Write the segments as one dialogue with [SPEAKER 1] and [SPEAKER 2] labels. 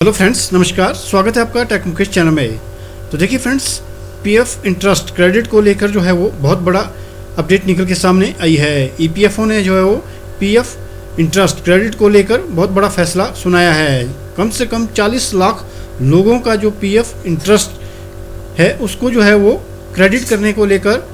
[SPEAKER 1] Hello friends, नमस्कार। स्वागत है आपका टेक मुकेश चैनल में। तो देखिए फ्रेंड्स, पीएफ इंटरेस्ट क्रेडिट को लेकर जो है वो बहुत बड़ा अपडेट निकल के सामने आई है। ईपीएफओ ने जो है वो पीएफ इंटरेस्ट क्रेडिट को लेकर बहुत बड़ा फैसला सुनाया है। कम से कम 40 लाख लोगों का जो पीएफ इंटरेस्ट है उसको जो है वो क्रेडिट करने को लेकर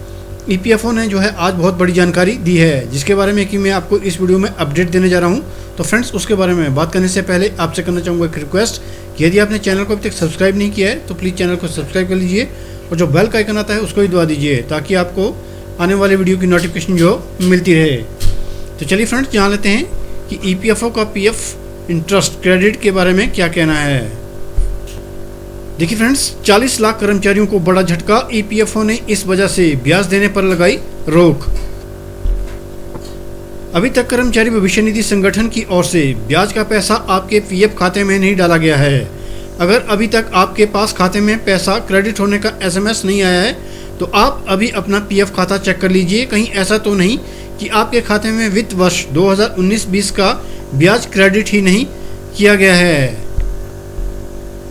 [SPEAKER 1] ईपीएफओ ने जो है आज बहुत बड़ी जानकारी दी है, जिसके बारे में कि मैं आपको इस वीडियो में अपडेट देने जा रहा हूं। तो फ्रेंड्स, उसके बारे में बात करने से पहले आपसे करना चाहूँगा एक रिक्वेस्ट कि यदि आपने चैनल को अभी तक सब्सक्राइब नहीं किया है तो प्लीज़ चैनल को सब्सक्राइब कर लीजिए और जो बेल का आइकन आता है उसको ही दबा दीजिए ताकि आपको आने वाले वीडियो की नोटिफिकेशन जो मिलती रहे। तो चलिए फ्रेंड्स, जान लेते हैं कि ईपीएफओ का पीएफ इंटरेस्ट क्रेडिट के बारे में क्या कहना है। देखिए फ्रेंड्स, 40 लाख कर्मचारियों को बड़ा झटका। ईपीएफओ ने इस वजह से ब्याज देने पर लगाई रोक। अभी तक कर्मचारी भविष्य निधि संगठन की ओर से ब्याज का पैसा आपके पीएफ खाते में नहीं डाला गया है। अगर अभी तक आपके पास खाते में पैसा क्रेडिट होने का एसएमएस नहीं आया है तो आप अभी अपना पीएफ खाता चेक कर लीजिए। कहीं ऐसा तो नहीं कि आपके खाते में वित्त वर्ष 2019-20 का ब्याज क्रेडिट ही नहीं किया गया है।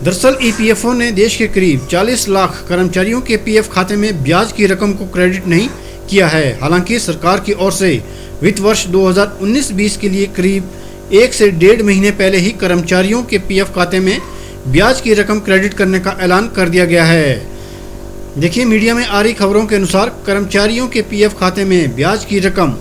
[SPEAKER 1] दरअसल ईपीएफओ ने देश के करीब 40 लाख कर्मचारियों के पीएफ खाते में ब्याज की रकम को क्रेडिट नहीं किया है। हालांकि सरकार की ओर से वित्त वर्ष 2019-20 के लिए करीब 1 से 1.5 महीने पहले ही कर्मचारियों के पीएफ खाते में ब्याज की रकम क्रेडिट करने का ऐलान कर दिया गया है। देखिए, मीडिया में आ रही खबरों के अनुसार कर्मचारियों के पीएफ खाते में ब्याज की रकम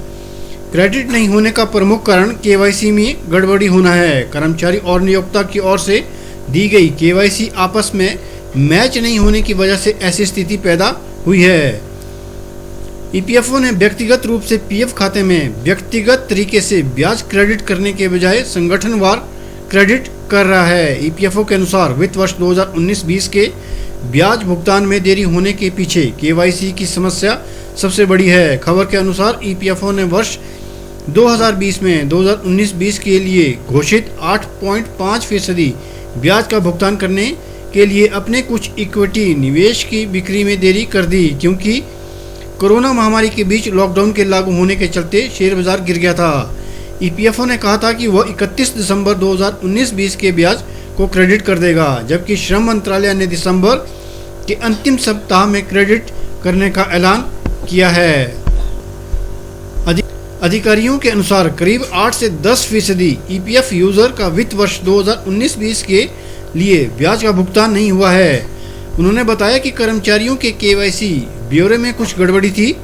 [SPEAKER 1] क्रेडिट नहीं होने का प्रमुख कारण केवाईसी में गड़बड़ी होना है। कर्मचारी और नियोक्ता की ओर से दी गई केवाईसी आपस में मैच नहीं होने की वजह से ऐसी स्थिति पैदा हुई है। ईपीएफओ ने व्यक्तिगत रूप से पीएफ खाते में व्यक्तिगत तरीके से ब्याज क्रेडिट करने के बजाय संगठनवार क्रेडिट कर रहा है। ईपीएफओ के अनुसार वित्त वर्ष 2019-20 के ब्याज भुगतान में देरी होने के पीछे केवाईसी की समस्या सबसे बड़ी है। खबर के अनुसार ईपीएफओ ने वर्ष 2020 में 2019-20 के लिए घोषित 8.5% ब्याज का भुगतान करने के लिए अपने कुछ इक्विटी निवेश की बिक्री में देरी कर दी, क्योंकि कोरोना महामारी के बीच लॉकडाउन के लागू होने के चलते शेयर बाजार गिर गया था। ईपीएफओ ने कहा था कि वह 31 दिसंबर 2019-20 के ब्याज को क्रेडिट कर देगा, जबकि श्रम मंत्रालय ने दिसंबर के अंतिम सप्ताह में क्रेडिट करने का ऐलान किया है। अधिकारियों के अनुसार करीब 8 से 10% ईपीएफ यूजर का वित्त वर्ष 2019-20 के लिए ब्याज का भुगतान नहीं हुआ है। उन्होंने बताया कि कर्मचारियों के केवाईसी ब्यौरे में कुछ गड़बड़ी थी।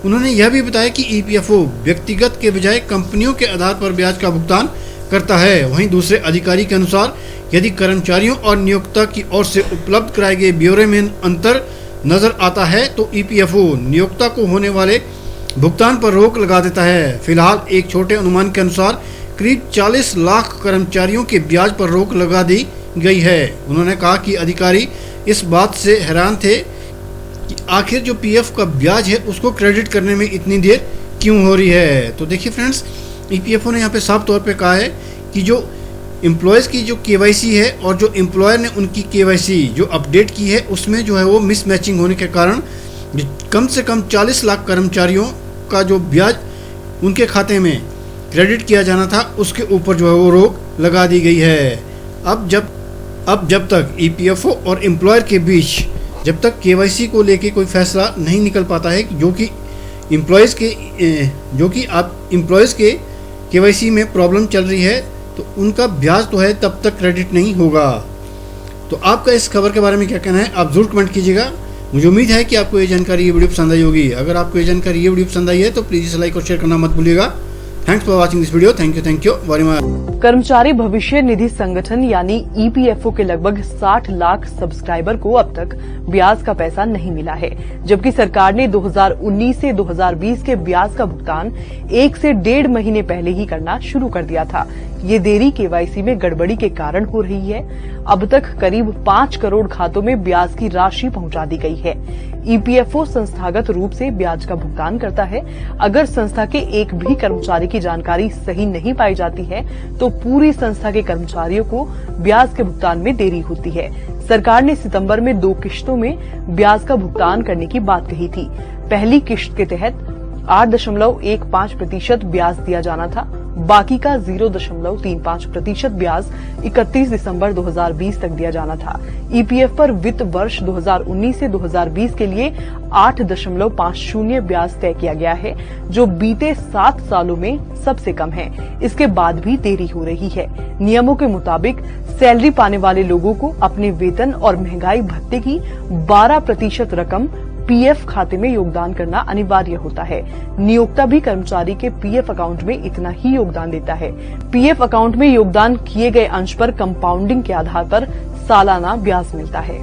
[SPEAKER 1] उन्होंने यह भी बताया कि ईपीएफओ व्यक्तिगत के बजाय कंपनियों के आधार पर ब्याज का भुगतान करता है। वहीं दूसरे अधिकारी के अनुसार यदि कर्मचारियों और नियोक्ता की ओर से उपलब्ध कराए गए ब्यौरे में अंतर नजर आता है तो ईपीएफओ नियोक्ता को होने वाले भुगतान पर रोक लगा देता है। फिलहाल एक छोटे अनुमान के अनुसार करीब 40 लाख कर्मचारियों के ब्याज पर रोक लगा दी गई है। उन्होंने कहा कि अधिकारी इस बात से हैरान थे कि आखिर जो पीएफ का ब्याज है उसको क्रेडिट करने में इतनी देर क्यों हो रही है। तो देखिए फ्रेंड्स, ईपीएफओ ने यहाँ पे साफ तौर पे कहा है कि जो एम्प्लॉयज़ की जो केवाईसी है और जो एम्प्लॉयर ने उनकी केवाईसी जो अपडेट की है उसमें जो है वो मिसमैचिंग होने के कारण कम से कम 40 लाख कर्मचारियों का जो ब्याज उनके खाते में क्रेडिट किया जाना था उसके ऊपर जो है वो रोक लगा दी गई है। अब जब तक ईपीएफओ और एम्प्लॉयर के बीच जब तक केवाईसी को लेके कोई फैसला नहीं निकल पाता है जो कि एम्प्लॉयज़ के केवाईसी में प्रॉब्लम चल रही है तो उनका ब्याज तो है तब तक क्रेडिट नहीं होगा। तो आपका इस खबर के बारे में क्या कहना है, आप जरूर कमेंट कीजिएगा। मुझे उम्मीद है कि आपको ये जानकारी, ये वीडियो पसंद आई होगी। अगर आपको ये जानकारी, ये वीडियो पसंद आई है तो प्लीज इसे लाइक और शेयर करना मत भूलिएगा। Thanks for watching this video. Thank you very much.
[SPEAKER 2] कर्मचारी भविष्य निधि संगठन यानी ईपीएफओ के लगभग 60 लाख सब्सक्राइबर को अब तक ब्याज का पैसा नहीं मिला है, जबकि सरकार ने 2019 से 2020 के ब्याज का भुगतान 1 से 1.5 महीने पहले ही करना शुरू कर दिया था। ये देरी केवाईसी में गड़बड़ी के कारण हो रही है। अब तक करीब 5 करोड़ खातों में ब्याज की राशि पहुंचा दी गई है। ईपीएफओ संस्थागत रूप से ब्याज का भुगतान करता है। अगर संस्था के एक भी कर्मचारी की जानकारी सही नहीं पाई जाती है तो पूरी संस्था के कर्मचारियों को ब्याज के भुगतान में देरी होती है। सरकार ने सितंबर में 2 किश्तों में ब्याज का भुगतान करने की बात कही थी। पहली किश्त के तहत 8.15% ब्याज दिया जाना था। बाकी का 0.35% ब्याज 31 दिसंबर 2020 तक दिया जाना था। ईपीएफ पर वित्त वर्ष 2019 से 2020 के लिए 8.50 ब्याज तय किया गया है, जो बीते 7 सालों में सबसे कम है। इसके बाद भी देरी हो रही है। नियमों के मुताबिक सैलरी पाने वाले लोगों को अपने वेतन और महंगाई भत्ते की 12% रकम पीएफ खाते में योगदान करना अनिवार्य होता है। नियोक्ता भी कर्मचारी के पीएफ अकाउंट में इतना ही योगदान देता है। पीएफ अकाउंट में योगदान किए गए अंश पर कंपाउंडिंग के आधार पर सालाना ब्याज मिलता है।